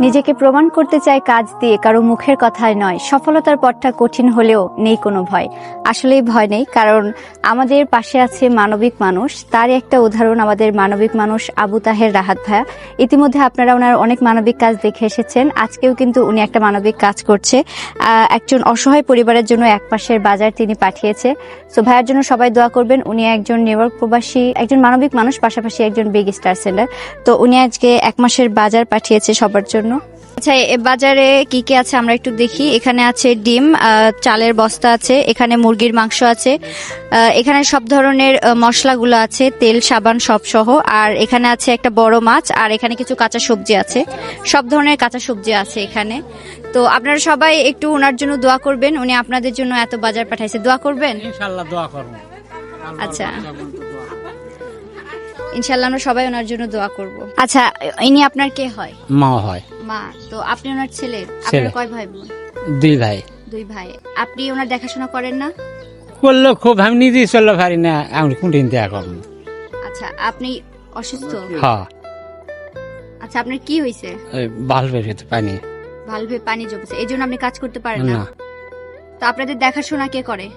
নিজেকে প্রমাণ করতে চায় কাজ দিয়ে, কারো মুখের কথায় নয়। সফলতার পথটা কঠিন হলেও নেই কোনো ভয়। আসলেই ভয় নেই, কারণ আমাদের পাশে আছে মানবিক মানুষ। তার একটা উদাহরণ আমাদের মানবিক মানুষ আবু তাহের রাহাত ভাইয়া। ইতিমধ্যে আপনারা ওনার অনেক মানবিক কাজ দেখে এসেছেন, আজকেও কিন্তু উনি একটা মানবিক কাজ করছে। একজন অসহায় পরিবারের জন্য এক মাসের বাজার তিনি পাঠিয়েছে। সো ভাইয়ার জন্য সবাই দোয়া করবেন। উনি একজন নিউ ইয়র্ক প্রবাসী, একজন মানবিক মানুষ, পাশাপাশি একজন বিগ স্টার সেন্ডার। তো উনি আজকে এক মাসের বাজার পাঠিয়েছে সবার জন্য। আচ্ছা, এ বাজারে কি কি আছে আমরা একটু দেখি। এখানে আছে ডিম, চালের বস্তা আছে, এখানে মুরগির মাংস আছে, এখানে সব ধরনের মশলাগুলো আছে, তেল সাবান সব সহ। আর এখানে আছে একটা বড় মাছ, আর এখানে কিছু কাঁচা সবজি আছে, সব ধরনের কাঁচা সবজি আছে এখানে। তো আপনারা সবাই একটু ওনার জন্য দোয়া করবেন, উনি আপনাদের জন্য এত বাজার পাঠাইছে, দোয়া করবেন ইনশাআল্লাহ। দোয়া করব। আচ্ছা, ইনশাআল্লাহ আমরা সবাই ওনার জন্য দোয়া করব। আচ্ছা, ইনি আপনার কে হয়? মা হয়। মা। তো আপনি ওনার ছেলে? আপনার কয় ভাই বোন? দুই ভাই। দুই ভাই। আপনি ওনার দেখাশোনা করেন না? করলে খুব, আমি নিজেই চলতে পারি না, আমি কোনদিন দেয়া করবো। আচ্ছা, আপনি অসুস্থ? হ্যাঁ। আচ্ছা, আপনার কি হয়েছে? বাল্বের ভিতরে পানি। ভালভে পানি জমেছে, এই জন্য আপনি কাজ করতে পারেন না? না। তো আপনাদের দেখাশোনা কে করে?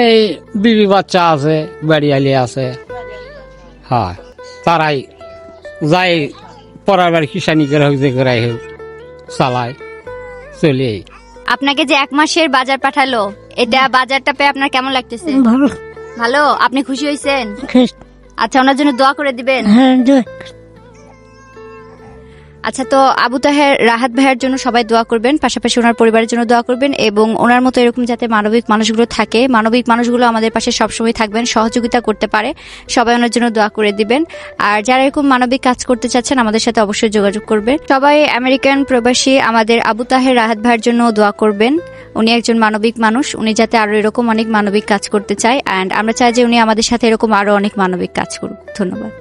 এই বিবি বাচ্চা আছে, বাড়ি আলি আছে। হ্যাঁ, তারাই যাই পড়ার বাড়ি কিষানি করে হোক, যে করে হোক চালায় চলে। আপনাকে যে এক মাসের বাজার পাঠালো, এটা বাজারটা পেয়ে আপনার কেমন লাগতেছে? ভালো। ভালো? আপনি খুশি হয়েছেন? খ্রিস্ট। আচ্ছা, ওনার জন্য দোয়া করে দিবেন। হ্যাঁ, আচ্ছা, তো আবু তাহের রাহাত ভাইয়ের জন্য সবাই দোয়া করবেন, পাশাপাশি ওনার পরিবারের জন্য দোয়া করবেন, এবং ওনার মতো এরকম যাতে মানবিক মানুষগুলো থাকে, মানবিক মানুষগুলো আমাদের পাশে সবসময় থাকবেন, সহযোগিতা করতে পারে, সবাই ওনার জন্য দোয়া করে দিবেন। আর যারা এরকম মানবিক কাজ করতে চাচ্ছেন আমাদের সাথে অবশ্যই যোগাযোগ করবেন। সবাই আমেরিকান প্রবাসী আমাদের আবু তাহের রাহাত ভাইয়ের জন্য দোয়া করবেন। উনি একজন মানবিক মানুষ, উনি যাতে আরো এরকম অনেক মানবিক কাজ করতে চায়, অ্যান্ড আমরা চাই যে উনি আমাদের সাথে এরকম আরো অনেক মানবিক কাজ করুক। ধন্যবাদ।